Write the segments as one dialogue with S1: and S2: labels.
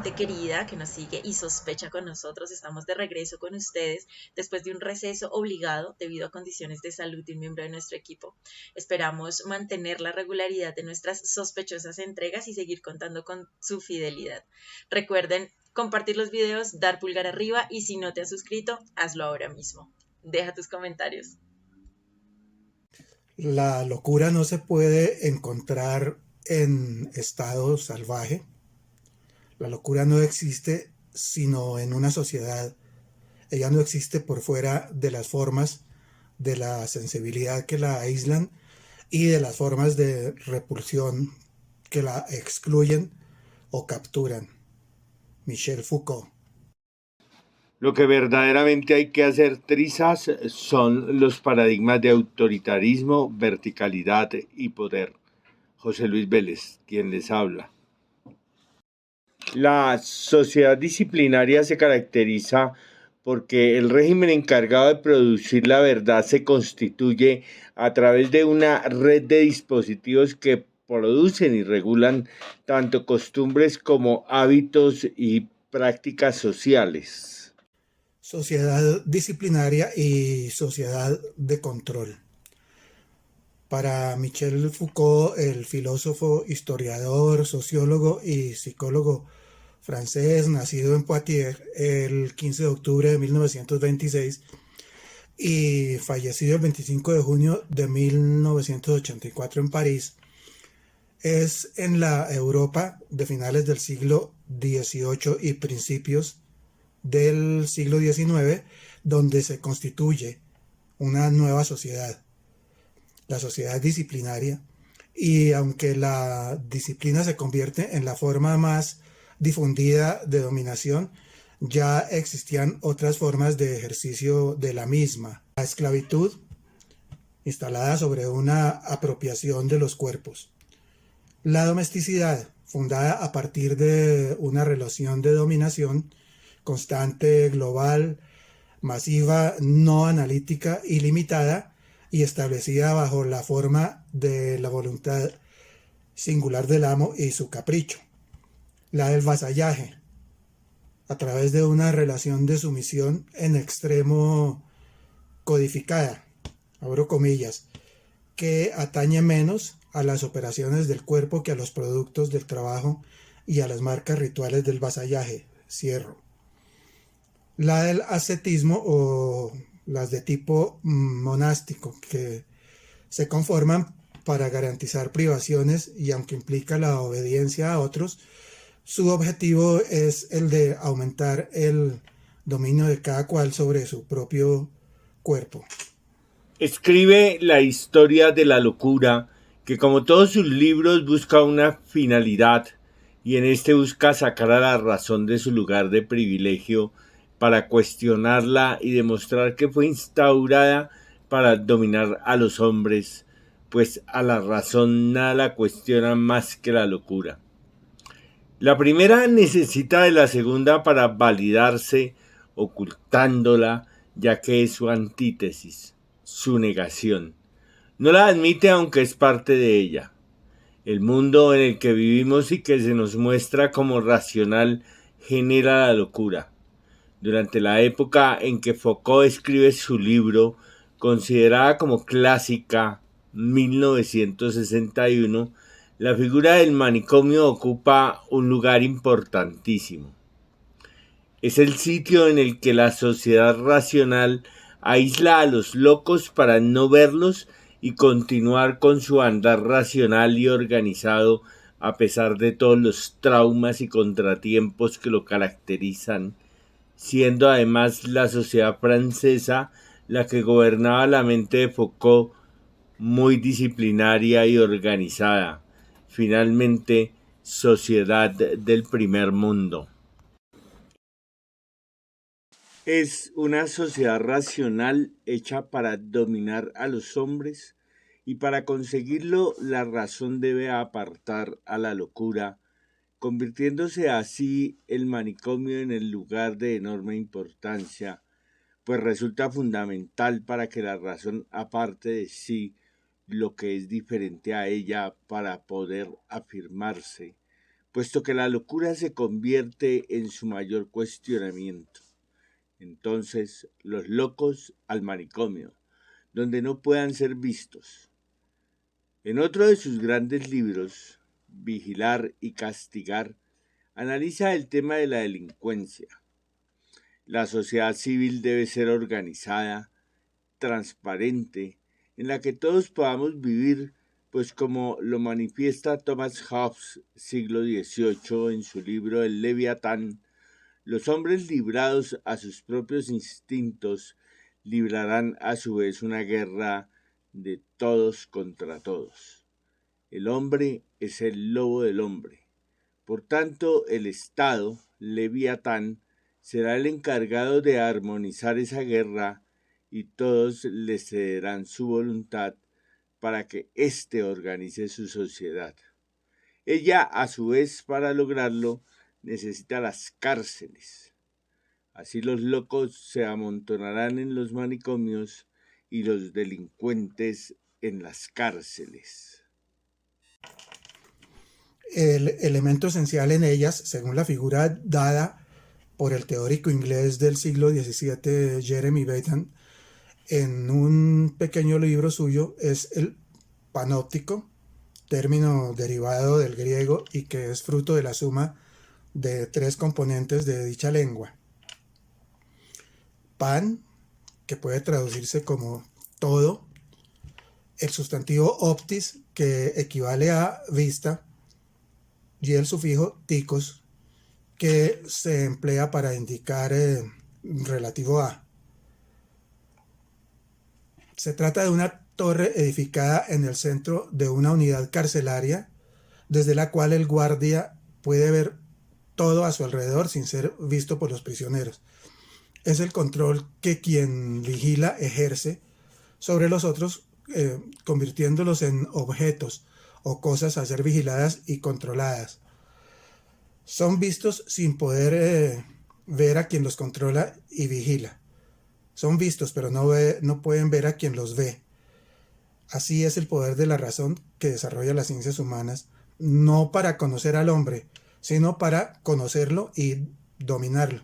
S1: gente querida que nos sigue y sospecha con nosotros. Estamos de regreso con ustedes después de un receso obligado debido a condiciones de salud de un miembro de nuestro equipo. Esperamos mantener la regularidad de nuestras sospechosas entregas y seguir contando con su fidelidad. Recuerden compartir los videos, dar pulgar arriba y si no te has suscrito, hazlo ahora mismo. Deja tus comentarios.
S2: La locura no se puede encontrar en estado salvaje. La locura no existe sino en una sociedad. Ella no existe por fuera de las formas de la sensibilidad que la aíslan y de las formas de repulsión que la excluyen o capturan. Michel Foucault.
S3: Lo que verdaderamente hay que hacer trizas son los paradigmas de autoritarismo, verticalidad y poder. José Luis Vélez, quien les habla. La sociedad disciplinaria se caracteriza porque el régimen encargado de producir la verdad se constituye a través de una red de dispositivos que producen y regulan tanto costumbres como hábitos y prácticas sociales.
S2: Sociedad disciplinaria y sociedad de control. Para Michel Foucault, el filósofo, historiador, sociólogo y psicólogo francés, nacido en Poitiers el 15 de octubre de 1926 y fallecido el 25 de junio de 1984 en París, es en la Europa de finales del siglo XVIII y principios del siglo XIX donde se constituye una nueva sociedad, la sociedad disciplinaria, y aunque la disciplina se convierte en la forma más difundida de dominación, ya existían otras formas de ejercicio de la misma. La esclavitud, instalada sobre una apropiación de los cuerpos. La domesticidad, fundada a partir de una relación de dominación constante, global, masiva, no analítica y limitada, y establecida bajo la forma de la voluntad singular del amo y su capricho. La del vasallaje, a través de una relación de sumisión en extremo codificada, abro comillas, que atañe menos a las operaciones del cuerpo que a los productos del trabajo y a las marcas rituales del vasallaje, cierro. La del ascetismo o las de tipo monástico, que se conforman para garantizar privaciones y aunque implica la obediencia a otros, su objetivo es el de aumentar el dominio de cada cual sobre su propio cuerpo.
S3: Escribe la historia de la locura, que como todos sus libros busca una finalidad, y en este busca sacar a la razón de su lugar de privilegio para cuestionarla y demostrar que fue instaurada para dominar a los hombres, pues a la razón nada la cuestiona más que la locura. La primera necesita de la segunda para validarse, ocultándola, ya que es su antítesis, su negación. No la admite aunque es parte de ella. El mundo en el que vivimos y que se nos muestra como racional genera la locura. Durante la época en que Foucault escribe su libro, considerada como clásica, 1961, la figura del manicomio ocupa un lugar importantísimo. Es el sitio en el que la sociedad racional aísla a los locos para no verlos y continuar con su andar racional y organizado a pesar de todos los traumas y contratiempos que lo caracterizan, siendo además la sociedad francesa la que gobernaba la mente de Foucault, muy disciplinaria y organizada, finalmente sociedad del primer mundo. Es una sociedad racional hecha para dominar a los hombres y para conseguirlo la razón debe apartar a la locura, convirtiéndose así el manicomio en el lugar de enorme importancia, pues resulta fundamental para que la razón aparte de sí lo que es diferente a ella para poder afirmarse, puesto que la locura se convierte en su mayor cuestionamiento. Entonces, los locos al manicomio, donde no puedan ser vistos. En otro de sus grandes libros, Vigilar y Castigar, analiza el tema de la delincuencia. La sociedad civil debe ser organizada, transparente, en la que todos podamos vivir, pues como lo manifiesta Thomas Hobbes, siglo XVIII, en su libro El Leviatán, los hombres librados a sus propios instintos librarán a su vez una guerra de todos contra todos. El hombre es el lobo del hombre. Por tanto, el Estado, Leviatán, será el encargado de armonizar esa guerra y todos le cederán su voluntad para que éste organice su sociedad. Ella, a su vez, para lograrlo, necesita las cárceles. Así los locos se amontonarán en los manicomios y los delincuentes en las cárceles.
S2: El elemento esencial en ellas, según la figura dada por el teórico inglés del siglo XVII, Jeremy Bentham, en un pequeño libro suyo, es el panóptico, término derivado del griego y que es fruto de la suma de tres componentes de dicha lengua. Pan, que puede traducirse como todo, el sustantivo optis, que equivale a vista, y el sufijo ticos, que se emplea para indicar relativo a. Se trata de una torre edificada en el centro de una unidad carcelaria, desde la cual el guardia puede ver todo a su alrededor sin ser visto por los prisioneros. Es el control que quien vigila ejerce sobre los otros, convirtiéndolos en objetos o cosas a ser vigiladas y controladas. Son vistos sin poder ver a quien los controla y vigila. Son vistos, pero no pueden ver a quien los ve. Así es el poder de la razón que desarrolla las ciencias humanas, no para conocer al hombre, sino para conocerlo y dominarlo.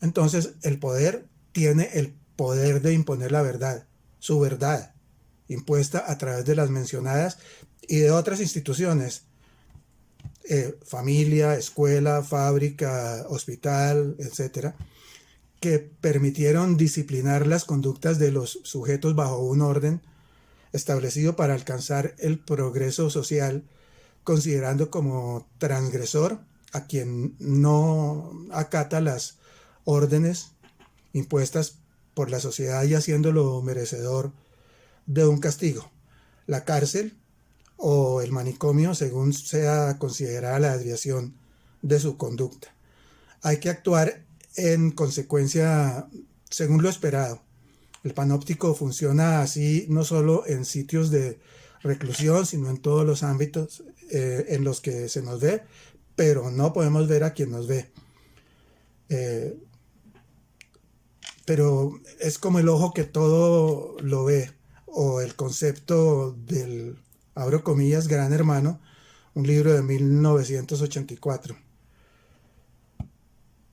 S2: Entonces, el poder tiene el poder de imponer la verdad, su verdad, impuesta a través de las mencionadas y de otras instituciones, familia, escuela, fábrica, hospital, etcétera, que permitieron disciplinar las conductas de los sujetos bajo un orden establecido para alcanzar el progreso social, considerando como transgresor a quien no acata las órdenes impuestas por la sociedad y haciéndolo merecedor de un castigo. La cárcel o el manicomio, según sea considerada la desviación de su conducta. Hay que actuar en consecuencia según lo esperado. El panóptico funciona así no solo en sitios de reclusión, sino en todos los ámbitos en los que se nos ve, pero no podemos ver a quien nos ve. Pero es como el ojo que todo lo ve, o el concepto del, abro comillas, Gran Hermano, un libro de 1984,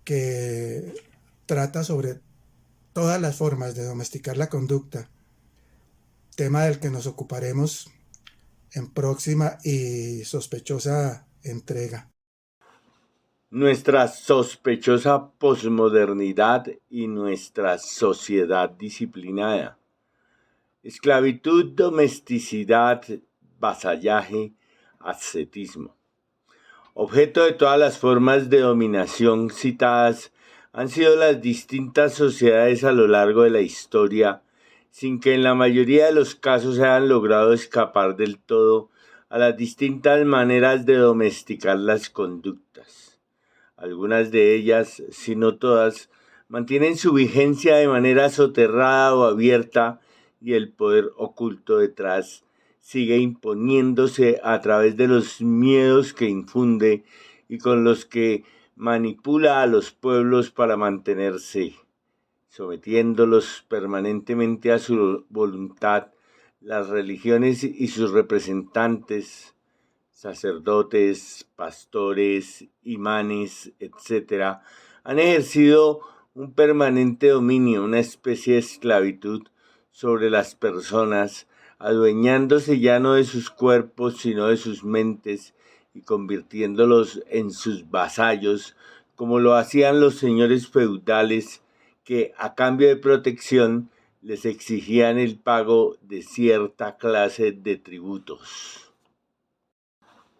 S2: que trata sobre todas las formas de domesticar la conducta, tema del que nos ocuparemos en próxima y sospechosa entrega.
S3: Nuestra sospechosa posmodernidad y nuestra sociedad disciplinada. Esclavitud, domesticidad, vasallaje, ascetismo. Objeto de todas las formas de dominación citadas han sido las distintas sociedades a lo largo de la historia, sin que en la mayoría de los casos se hayan logrado escapar del todo a las distintas maneras de domesticar las conductas. Algunas de ellas, si no todas, mantienen su vigencia de manera soterrada o abierta y el poder oculto detrás sigue imponiéndose a través de los miedos que infunde y con los que manipula a los pueblos para mantenerse, sometiéndolos permanentemente a su voluntad. Las religiones y sus representantes, sacerdotes, pastores, imanes, etcétera, han ejercido un permanente dominio, una especie de esclavitud sobre las personas, adueñándose ya no de sus cuerpos, sino de sus mentes y convirtiéndolos en sus vasallos, como lo hacían los señores feudales que, a cambio de protección, les exigían el pago de cierta clase de tributos.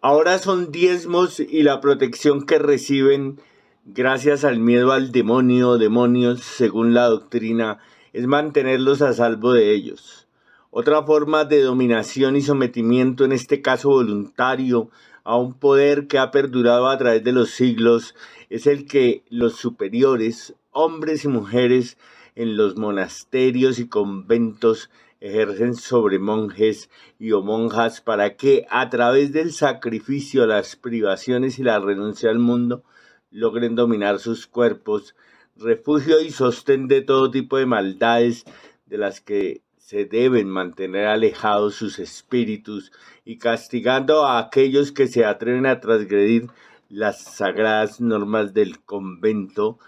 S3: Ahora son diezmos y la protección que reciben gracias al miedo al demonio o demonios, según la doctrina, es mantenerlos a salvo de ellos. Otra forma de dominación y sometimiento, en este caso voluntario, a un poder que ha perdurado a través de los siglos, es el que los superiores, hombres y mujeres, en los monasterios y conventos ejercen sobre monjes y o monjas para que, a través del sacrificio, las privaciones y la renuncia al mundo, logren dominar sus cuerpos, refugio y sostén de todo tipo de maldades de las que se deben mantener alejados sus espíritus y castigando a aquellos que se atreven a transgredir las sagradas normas del convento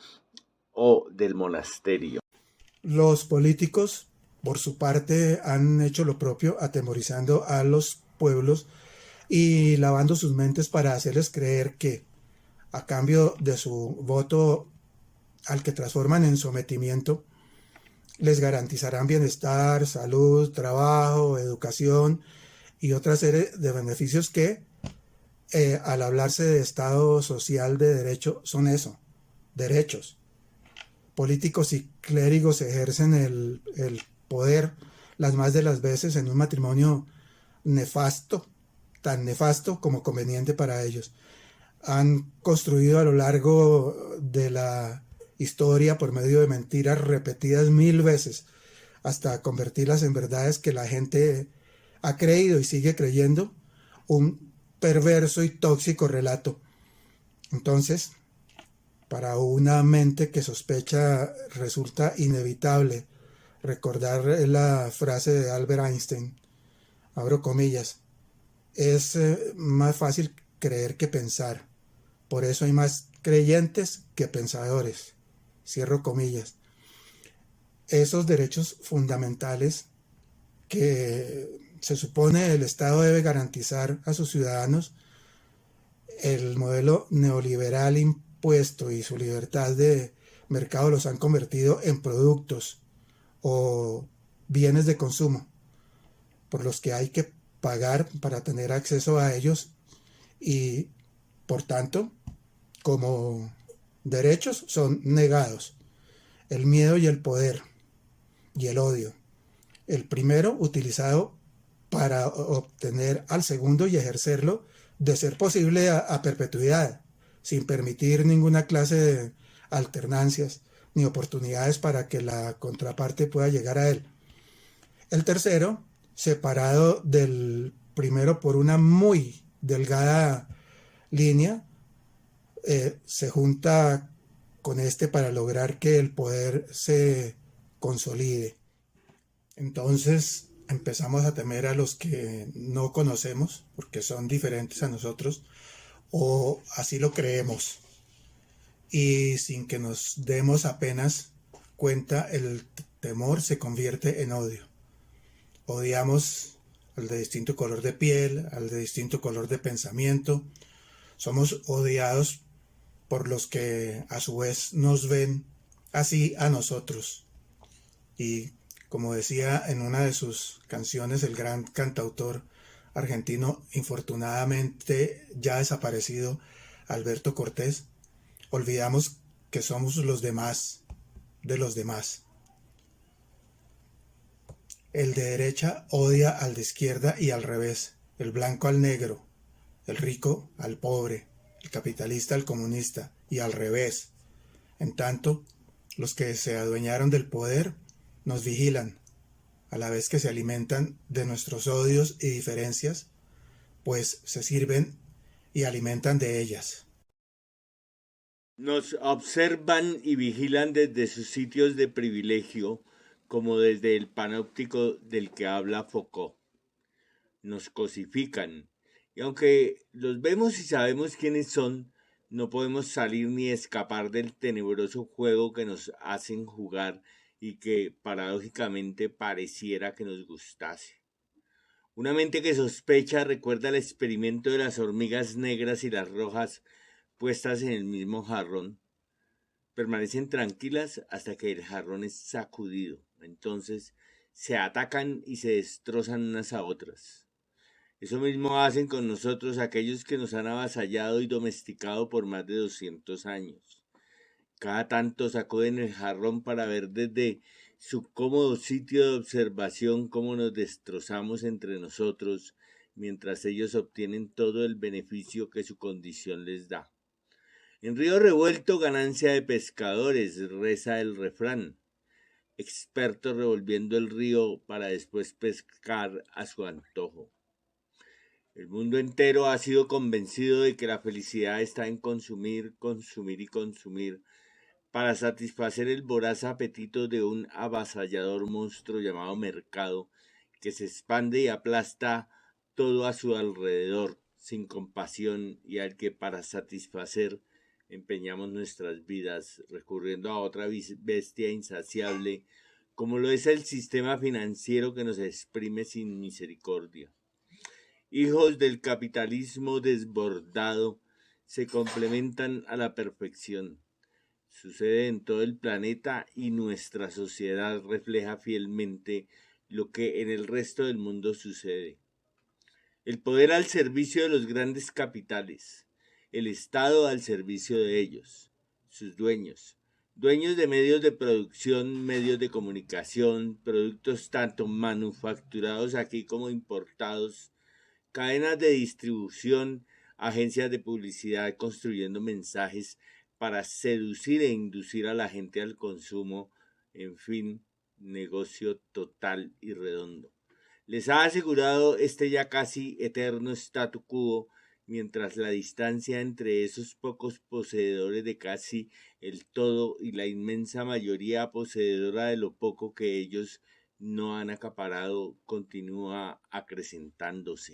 S3: o del monasterio.
S2: Los políticos, por su parte, han hecho lo propio, atemorizando a los pueblos y lavando sus mentes para hacerles creer que, a cambio de su voto al que transforman en sometimiento, les garantizarán bienestar, salud, trabajo, educación y otra serie de beneficios que, al hablarse de Estado social de derecho, son eso, derechos. Políticos y clérigos ejercen el poder las más de las veces en un matrimonio nefasto, tan nefasto como conveniente para ellos. Han construido a lo largo de la historia por medio de mentiras repetidas 1000 veces hasta convertirlas en verdades que la gente ha creído y sigue creyendo, un perverso y tóxico relato. Entonces, para una mente que sospecha resulta inevitable recordar la frase de Albert Einstein, abro comillas, es más fácil creer que pensar, por eso hay más creyentes que pensadores, cierro comillas. Esos derechos fundamentales que se supone el Estado debe garantizar a sus ciudadanos, el modelo neoliberal impuesto y su libertad de mercado los han convertido en productos o bienes de consumo por los que hay que pagar para tener acceso a ellos y, por tanto, como derechos son negados. El miedo y el poder y el odio. El primero utilizado para obtener al segundo y ejercerlo, de ser posible, a perpetuidad, sin permitir ninguna clase de alternancias ni oportunidades para que la contraparte pueda llegar a él. El tercero, separado del primero por una muy delgada línea, se junta con este para lograr que el poder se consolide. Entonces empezamos a temer a los que no conocemos porque son diferentes a nosotros, o así lo creemos, y sin que nos demos apenas cuenta, el temor se convierte en odio. Odiamos al de distinto color de piel, al de distinto color de pensamiento. Somos odiados por los que a su vez nos ven así a nosotros. Y como decía en una de sus canciones el gran cantautor argentino, infortunadamente ya desaparecido, Alberto Cortés, olvidamos que somos los demás de los demás. El de derecha odia al de izquierda y al revés, el blanco al negro, el rico al pobre, el capitalista al comunista y al revés. En tanto, los que se adueñaron del poder nos vigilan, a la vez que se alimentan de nuestros odios y diferencias, pues se sirven y alimentan de ellas.
S3: Nos observan y vigilan desde sus sitios de privilegio, como desde el panóptico del que habla Foucault. Nos cosifican Y aunque los vemos y sabemos quiénes son, no podemos salir ni escapar del tenebroso juego que nos hacen jugar y que paradójicamente pareciera que nos gustase. Una mente que sospecha recuerda el experimento de las hormigas negras y las rojas puestas en el mismo jarrón. Permanecen tranquilas hasta que el jarrón es sacudido. Entonces se atacan y se destrozan unas a otras. Eso mismo hacen con nosotros aquellos que nos han avasallado y domesticado por más de 200 años. Cada tanto sacuden el jarrón para ver desde su cómodo sitio de observación cómo nos destrozamos entre nosotros, mientras ellos obtienen todo el beneficio que su condición les da. En río revuelto, ganancia de pescadores, reza el refrán. Expertos revolviendo el río para después pescar a su antojo. El mundo entero ha sido convencido de que la felicidad está en consumir, consumir y consumir para satisfacer el voraz apetito de un avasallador monstruo llamado mercado que se expande y aplasta todo a su alrededor sin compasión y al que para satisfacer empeñamos nuestras vidas recurriendo a otra bestia insaciable como lo es el sistema financiero que nos exprime sin misericordia. Hijos del capitalismo desbordado se complementan a la perfección. Sucede en todo el planeta y nuestra sociedad refleja fielmente lo que en el resto del mundo sucede. El poder al servicio de los grandes capitales, el Estado al servicio de ellos, sus dueños de medios de producción, medios de comunicación, productos tanto manufacturados aquí como importados, cadenas de distribución, agencias de publicidad construyendo mensajes para seducir e inducir a la gente al consumo, en fin, negocio total y redondo. Les ha asegurado este ya casi eterno statu quo, mientras la distancia entre esos pocos poseedores de casi el todo y la inmensa mayoría poseedora de lo poco que ellos no han acaparado continúa acrecentándose.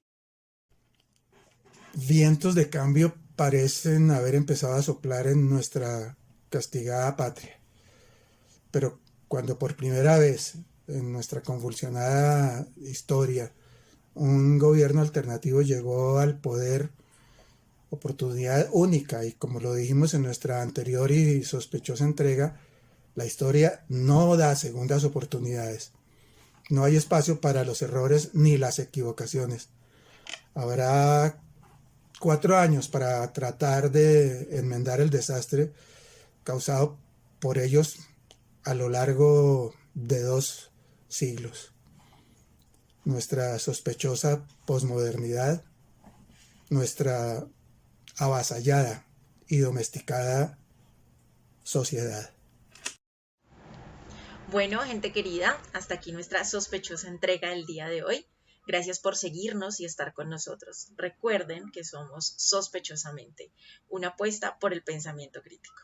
S2: Vientos de cambio parecen haber empezado a soplar en nuestra castigada patria. Pero cuando por primera vez en nuestra convulsionada historia un gobierno alternativo llegó al poder, oportunidad única, y como lo dijimos en nuestra anterior y sospechosa entrega, la historia no da segundas oportunidades. No hay espacio para los errores ni las equivocaciones. Habrá 4 años para tratar de enmendar el desastre causado por ellos a lo largo de 2 siglos. Nuestra sospechosa posmodernidad, nuestra avasallada y domesticada sociedad.
S1: Bueno, gente querida, hasta aquí nuestra sospechosa entrega del día de hoy. Gracias por seguirnos y estar con nosotros. Recuerden que somos Sospechosamente, una apuesta por el pensamiento crítico.